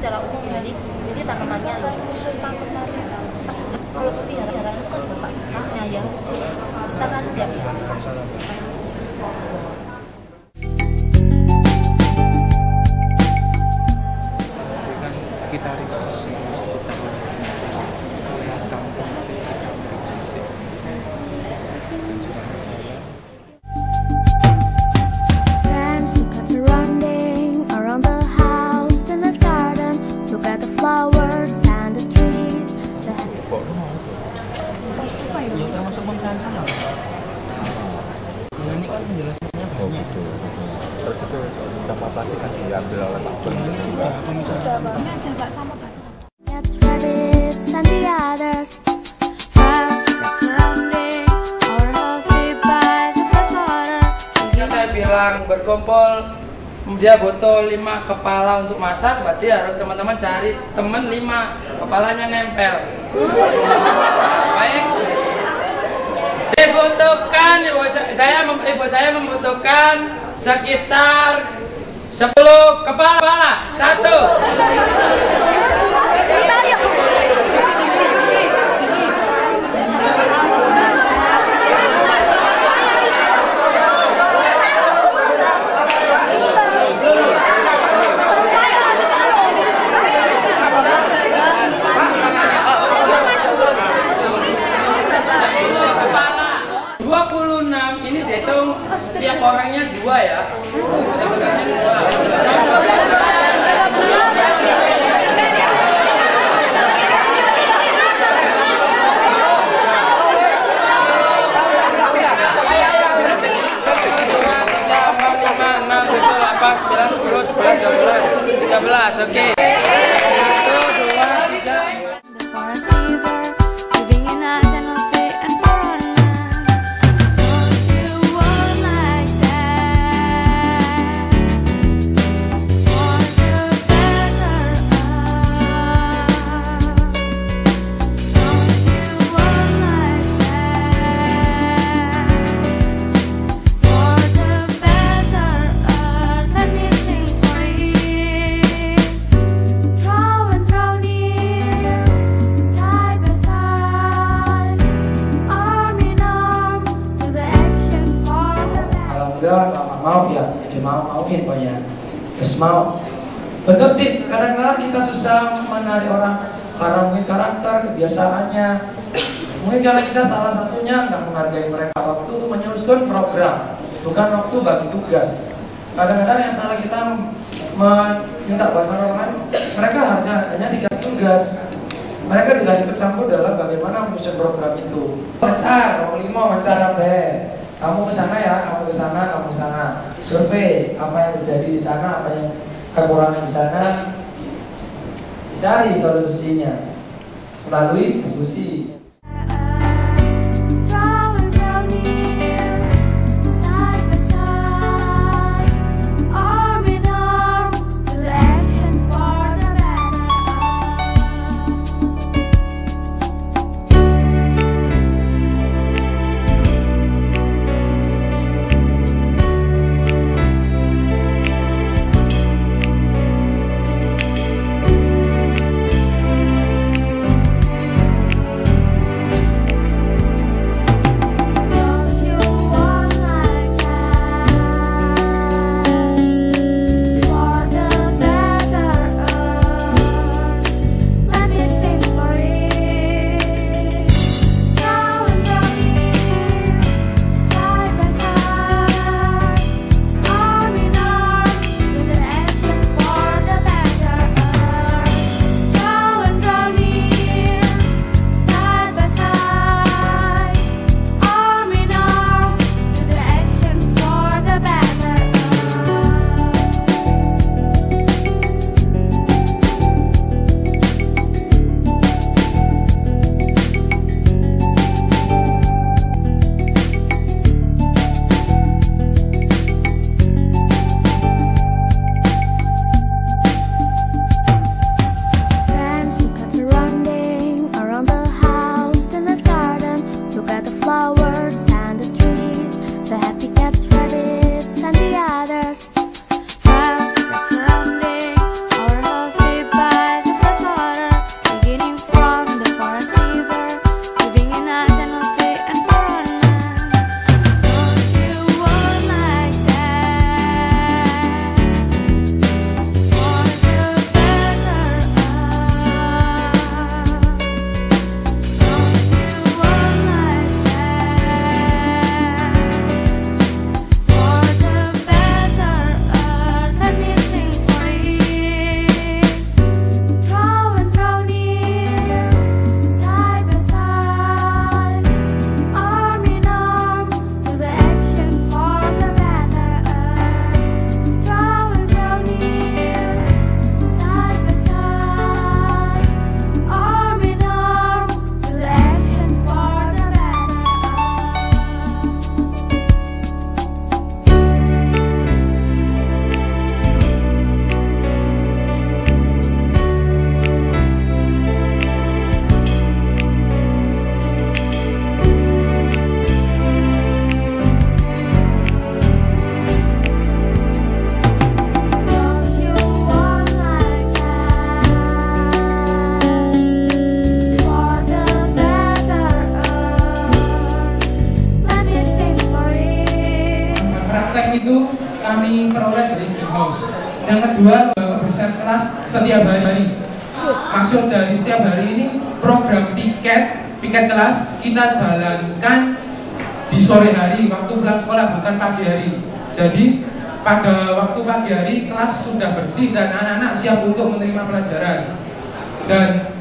secara umum jadi tanamannya lebih khusus tanamannya. Kalau peliharaan itu kan bapaknya ya, kita kan tiap kita dikasih Friends, look at the running around the house in the garden. Look at the flowers and the trees. Ya termasuk pemisahan sama. Ya, ini kan penjelasannya banyak. Oh gitu. Terus itu sampah plastik kan diambil oleh Pak Bun. Ini sudah pemisahan sampah. That's rabbits and the others. Friends, let's running our healthy by the fresh water. Saya bilang berkumpul dia butuh 5 kepala untuk masak, berarti harus teman-teman cari teman 5 kepalanya nempel. Baik. Dibutuhkan ibu saya membutuhkan sekitar 10 kepala. 1. Ini dihitung setiap orangnya 2 ya. Oke. 1, 2, 3. For a fever, living in a tenancy and for a night. Don't you want like that? For the better earth. Don't you want like that? For the better earth, let me sing free. Throw and throw near, side by side, arm in arm, to the action for the better. Alhamdulillah mama mau ya, dia mauin pokoknya. Terus mau. Betul Dik, kadang-kadang kita susah menarik orang karena mungkin karakter, kebiasaannya. Mungkin karena kita salah satunya nggak menghargai mereka waktu menyusun program, bukan waktu bagi tugas. Kadang-kadang yang salah kita minta bantuan orang lain, mereka hanya dikasih tugas. Mereka tidak ikut campur dalam bagaimana menyusun program itu. Pacar, mau 5, pacar apa? Kamu ke sana ya, kamu ke sana, kamu ke sana. Survei apa yang terjadi di sana, apa yang kekurangan di sana. Dicari solusinya melalui diskusi. Throw and throw near, side by side, arm in arm, to the action for the better earth. kami peroleh dari greenhouse. Yang kedua, kebersihan kelas setiap hari. Maksud dari setiap hari ini program piket kelas kita jalankan di sore hari waktu pulang sekolah, bukan pagi hari. Jadi pada waktu pagi hari kelas sudah bersih dan anak-anak siap untuk menerima pelajaran. Dan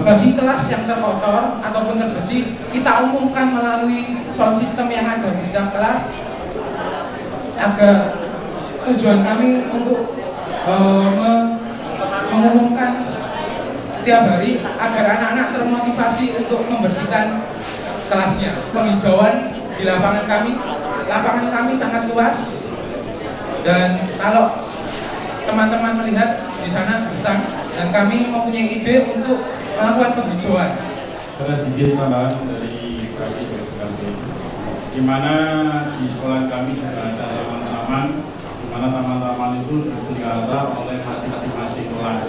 bagi kelas yang terkotor ataupun terbersih, kita umumkan melalui sound system yang ada di setiap kelas. Agar tujuan kami untuk mengumumkan setiap hari agar anak-anak termotivasi untuk membersihkan kelasnya. Penghijauan di lapangan kami sangat luas, dan kalau teman-teman melihat di sana gersang, dan kami mempunyai ide untuk melakukan penghijauan. Saya sedikit tambahan dari kami di mana di sekolah kami juga ada taman-taman, di mana taman-taman itu dipelihara oleh masing-masing kelas.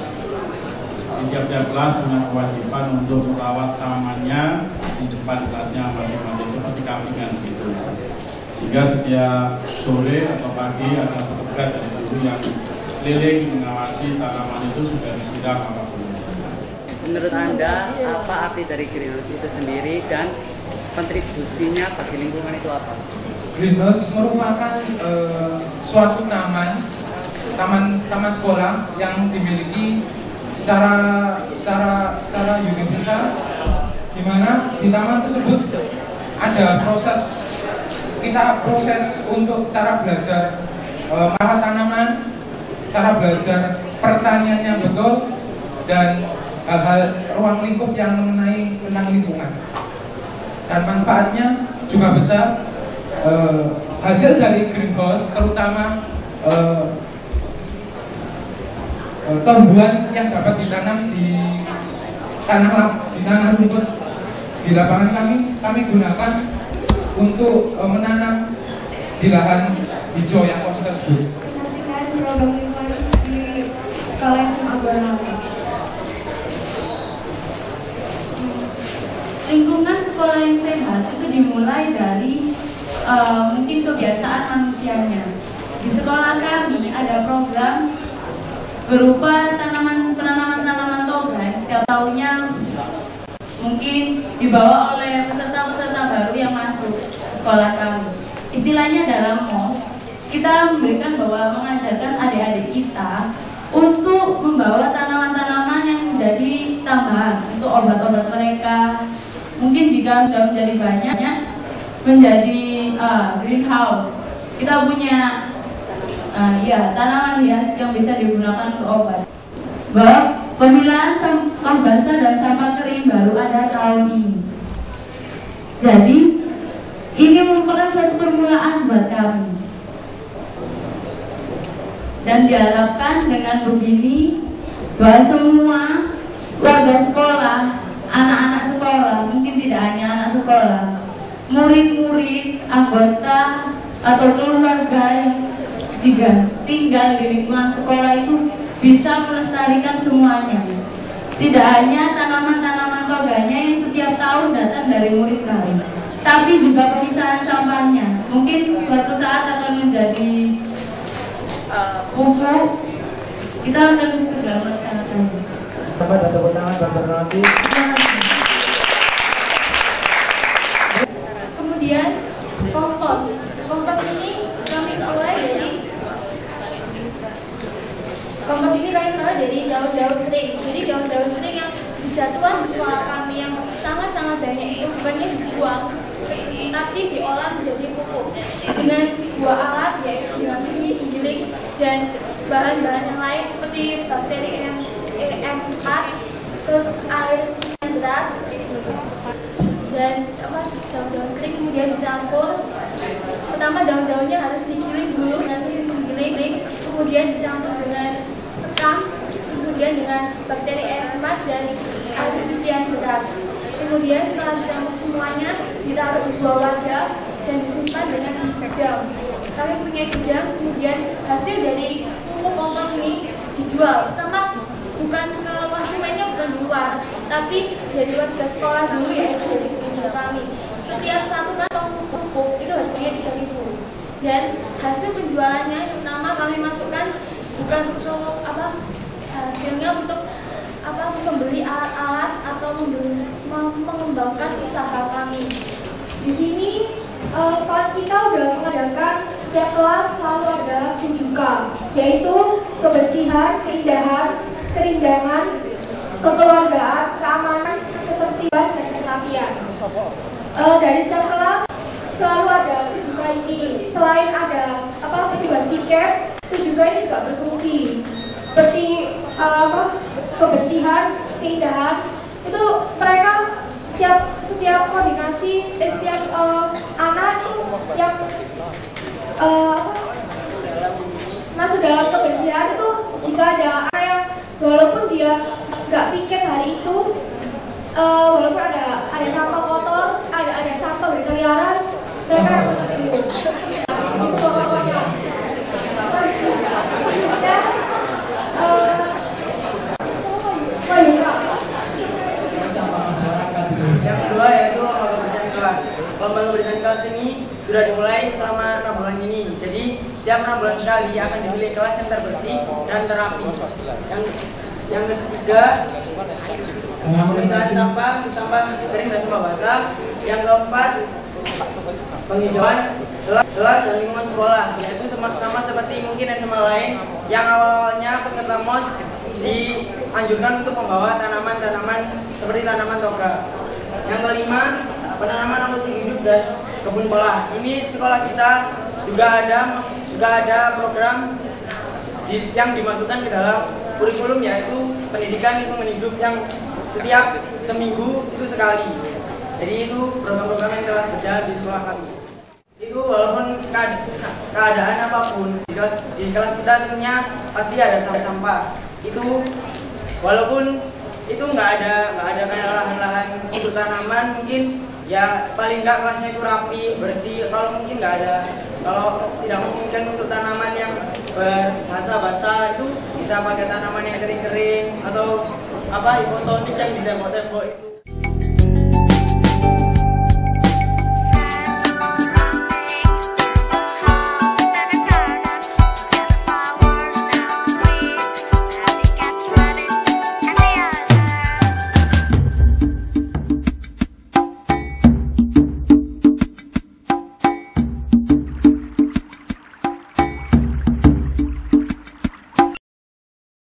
Tiap-tiap kelas punya kewajiban untuk merawat tamannya di depan kelasnya masing-masing, seperti kambingan gitu. Sehingga setiap sore atau pagi ada petugas dari guru yang keliling mengawasi tanaman itu sudah disiram apapun. Menurut Anda, apa arti dari greenhouse itu sendiri dan kontribusinya bagi lingkungan itu apa? Greenhouse merupakan suatu taman sekolah yang dimiliki secara universal, di mana di taman tersebut ada proses untuk cara belajar merawat tanaman, cara belajar pertanian yang betul, dan hal-hal ruang lingkup yang mengenai tentang lingkungan. Dan manfaatnya juga besar. Hasil dari greenhouse terutama tumbuhan yang dapat ditanam di tanah rumput di lapangan kami gunakan untuk menanam di lahan hijau yang kosong tersebut. Program lingkungan di sekolah SMA Bernama. Lingkungan sekolah yang sehat itu dimulai dari mungkin kebiasaan manusianya. Di sekolah kami ada program berupa penanaman tanaman toga yang setiap tahunnya mungkin dibawa oleh peserta-peserta baru yang masuk sekolah kami. Istilahnya dalam MOS, kita memberikan bahwa mengajarkan adik-adik kita untuk membawa tanaman-tanaman yang menjadi tambahan untuk obat-obat mereka. Mungkin jika sudah menjadi banyak, menjadi greenhouse. Kita punya tanaman hias yang bisa digunakan untuk obat. Bahwa pemilahan sampah basah dan sampah kering baru ada tahun ini. Jadi ini merupakan suatu permulaan buat kami. Dan diharapkan dengan begini bahwa semua warga sekolah, anak-anak sekolah, mungkin tidak hanya anak sekolah, murid-murid, anggota atau keluarga yang tinggal di lingkungan sekolah itu bisa melestarikan semuanya. Tidak hanya tanaman-tanaman toganya yang setiap tahun datang dari murid kami, tapi juga pemisahan sampahnya. Mungkin suatu saat akan menjadi pupuk. Kita akan segera melaksanakan. Dapat tepuk tangan Dr. Nanti. Kemudian kompos. Kompos ini kami olah dari daun-daun kering. Jadi daun-daun kering yang dijatuhkan di sekolah kami yang sangat-sangat banyak itu bukannya dibuang, tapi diolah menjadi pupuk dengan sebuah alat yaitu dengan mesin giling dan bahan-bahan yang lain seperti bakteri EM4, terus air yang deras dan daun-daun kering kemudian dicampur. Pertama daun-daunnya harus digiling dulu dengan mesin penggiling, kemudian dicampur dengan sekam, kemudian dengan bakteri EM4 dan air cucian beras. Kemudian setelah dicampur semuanya ditaruh di sebuah wadah dan disimpan dengan di gudang. Kami punya gudang, kemudian hasil dari pupuk kompos ini dijual. Pertama bukan ke konsumennya, bukan di luar, tapi dari warga sekolah dulu yaitu dari gudang kami. Setiap satu kantong pupuk itu harganya 3.000 dan hasil penjualannya terutama kami masukkan bukan untuk hasilnya untuk membeli alat-alat atau mengembangkan usaha kami. Di sini sekolah kita udah mengadakan setiap kelas selalu ada 7K, yaitu kebersihan, keindahan, kerindangan, kekeluargaan, keamanan, ketertiban, dan perhatian. Dari setiap kelas selalu ada 7K ini. Selain ada petugas piket, 7K ini juga berfungsi seperti kebersihan, keindahan. Itu mereka setiap koordinasi, setiap anak itu yang masuk dalam kebersihan itu, jika ada anak yang walaupun dia nggak piket hari itu, walaupun ada sampah kotor, ada sampah berkeliaran, mereka Yang kedua yaitu lomba kebersihan kelas. Lomba kebersihan kelas ini sudah dimulai selama 6 bulan ini. Jadi setiap 6 bulan sekali akan dipilih kelas yang terbersih dan terapi. Yang ketiga, pemisahan sampah kering dan sampah basah. Yang keempat, penghijauan kelas dan lingkungan sekolah, yaitu sama seperti mungkin SMA lain yang awalnya peserta MOS dianjurkan untuk membawa tanaman-tanaman seperti tanaman toga. Yang kelima, penanaman rumput hidup dan kebun sekolah. Ini sekolah kita juga ada program yang dimasukkan ke dalam kurikulum, yaitu pendidikan lingkungan hidup yang setiap seminggu itu sekali. Jadi itu program-program yang telah berjalan di sekolah kami. Itu walaupun keadaan apapun di kelas kita tentunya pasti ada sampah. Itu walaupun itu nggak ada kayak lahan-lahan untuk tanaman, mungkin ya paling nggak kelasnya itu rapi, bersih. Kalau mungkin nggak ada, kalau tidak memungkinkan untuk tanaman yang basah-basah, itu bisa pakai tanaman yang kering-kering atau hidroponik yang di tembok-tembok itu.